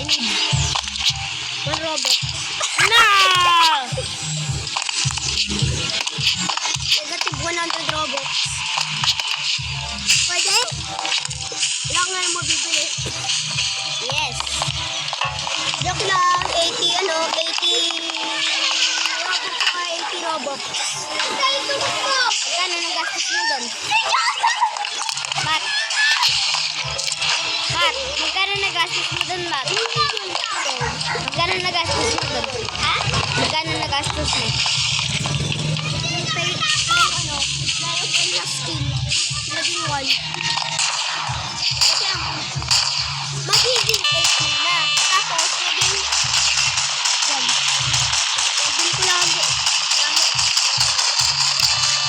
One Robux. No! Negative 100 Robux. Pwede? Ilang nga mo bibili? Yes. Joke lang. 80 Robux. Magkano nang gastos mo doon? Mat, magkano nagastos mo doon, Mat? Magkano nagastos mo doon? Ha? Magkano nagastos mo? Yung pay, na skin, naging 1. Kasi magiging 18 na. Tapos, naging 1. Nabili ko lang.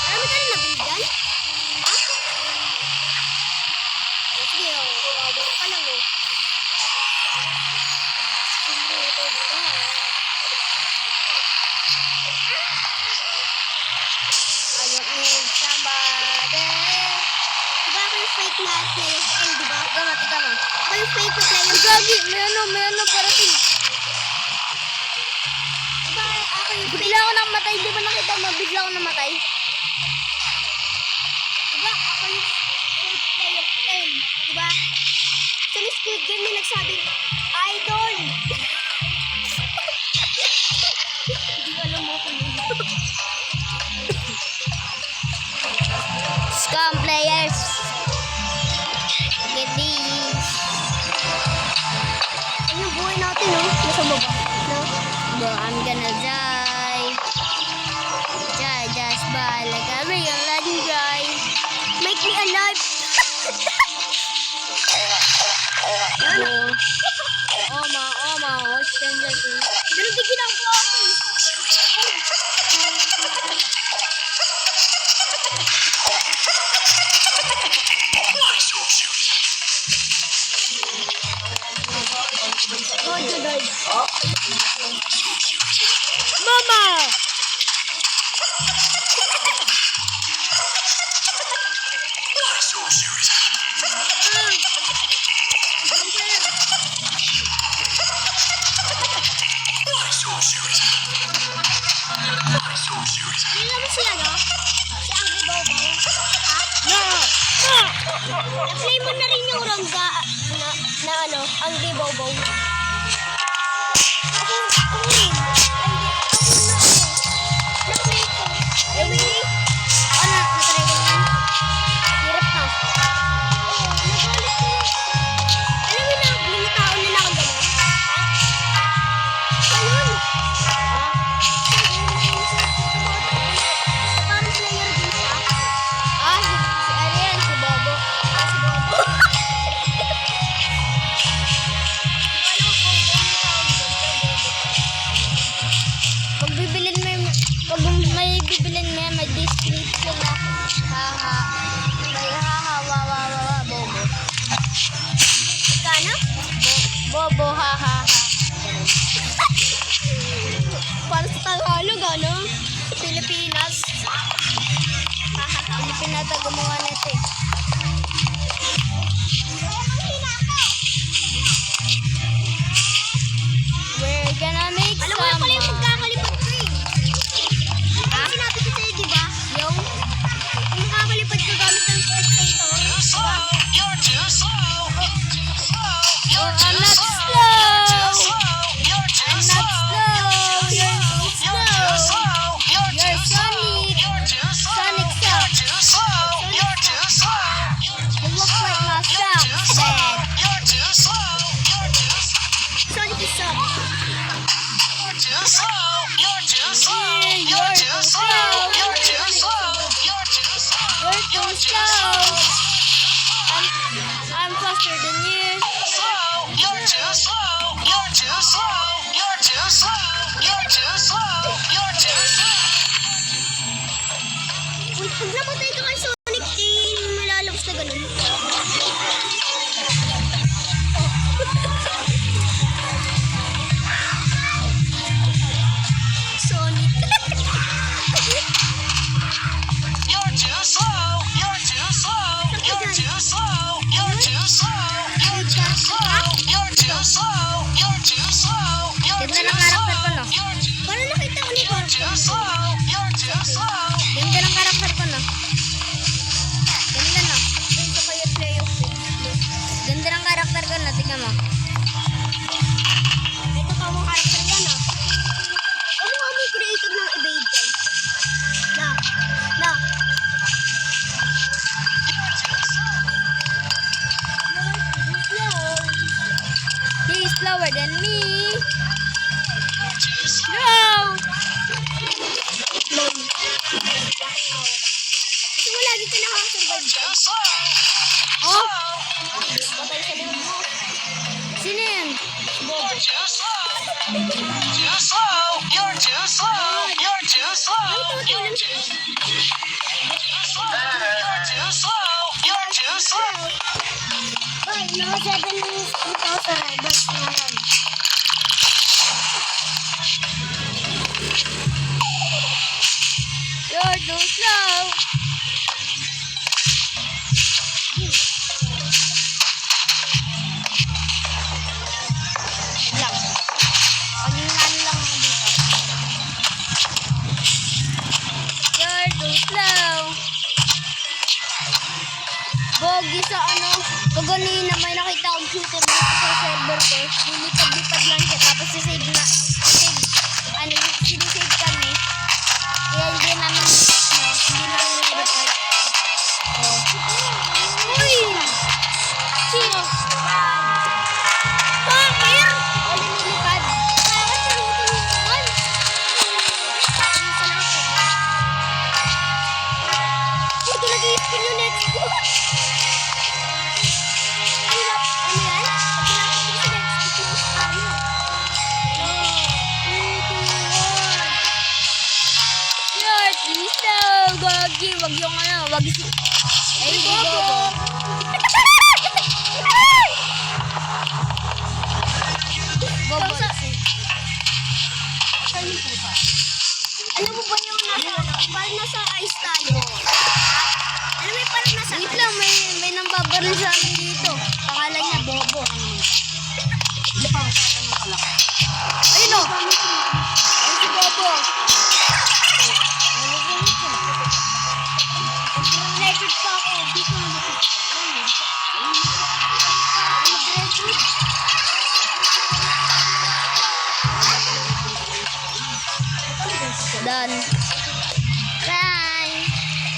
Marami ka na nabili dyan? Ha? Sige, wabak ka lang eh. I don't need somebody. Diba ako yung fake na player sa L, diba? Tika mo. Ako yung fake na player. Gagi, may ano parating. Diba ako yung fake? Bigla ako namatay, di ba nakita mo? Bigla ako namatay. Diba ako yung fake player sa L, diba? Sa Squid Game may nagsabing, Idol! Hindi alam mo kung yun. Scam players. Get these. Ano yung buhay natin, no? Nasa baba. No? Bro, I'm gonna die. Die just by like a real legend guy. Make me alive! Ano? Stranger Things. Ganun din ginagawa ko. Oh, Juday. Mama! Ano naman siya, no? Si Angry Bobo. Ha? No! No! Na-play mo na rin yung Rongga na ano, Angry Bobo. Ako rin. Na-play ko. Really? Ano? Natry ko naman. Hirap na. Oo, nagalit ko. Alam mo na, binitaon nila ako ganun. Ha? Ayun. Parang player din siya. Si Arian, si Bobo. Si Bobo. Pag bibilin mo yung, pag may bibilin mo yan, may description na haha. May haha, wawawawa, Bobo. Kano? Bobo, haha. Para sa Tagalog, ano? Pilipinas. Pilipinata gumawa nito eh. We're gonna make Alam mo na pala yung some magkakalipad ko eh. Ha? Sinabi ko sa'yo, diba? Yung magkakalipad ko gamit ng spectator. Diba? You're too slow. You're I'm too not slow. slow. You're too I'm not slow. slow. You're too You're too slow. slow. You're You're too slow. Sonic. You're too slow. Sonic You're sucks. too slow. You're too slow. You look like my You're too socks, slow. Dad. You're too slow. You're too slow. Sonic is up. You're too slow. You're too slow. Yeah, You're too slow. You're too slow. You're too slow. You're too slow. I'm faster than you. You're too slow. You're too slow. You're too slow. You're too slow. You're too slow. Wait, pag namatay ka kay Sonic, eh, malalabas na ganun. Sonic. You're too slow. You're too slow. You're too slow. You're too slow. You're too slow. You're too slow. You're too slow. You're too slow. Ganda ng karakter ko, no? Ganda, no? Ito kayo play of Ganda ng karakter ko, no? Tingnan mo. Ito tamang karakter yan ah. Ano nga may creative ng evade dyan? Na. He's slower than me. Too slow. No! Gusto mo lagi ka nakakasurvive dyan? Too slow. Oh! Patay sa limit mo. Sino yan? You're too slow. Too slow. You're too slow. You're too slow. You're too slow. You're too slow. You're too slow. Ay, mga 7 minutes ito sa rebels ngayon. You're too slow. Lang. Pagingnan lang ako dito. You're too slow. Bogi sa ano, pag kanina may nakita akong shooter dito sa server ko, lilipad-lipad lang siya, tapos sisave na, sinisave kami. Kaya hindi namin, hindi namin report. Oh. Uy! Sino? Bakit? O lumilipad. Bakit lumilipad? Isa lang po. Ito nag-i-spin yung next ko. Ano yan? Pag nilapit ko sa next, ito yung spammer. You're too slow, Gogi. Wag yung ano, wag si... Ay, hindi Bobo. Bobo. Alam mo ba yung parang nasa ice tayo? Alam mo yung parang nasa Wait lang, may nambabaril sa amin dito. Pangalan niya, Bobo. Ayun o! Ayun si Bobo. Record pa ako. Dito na Done.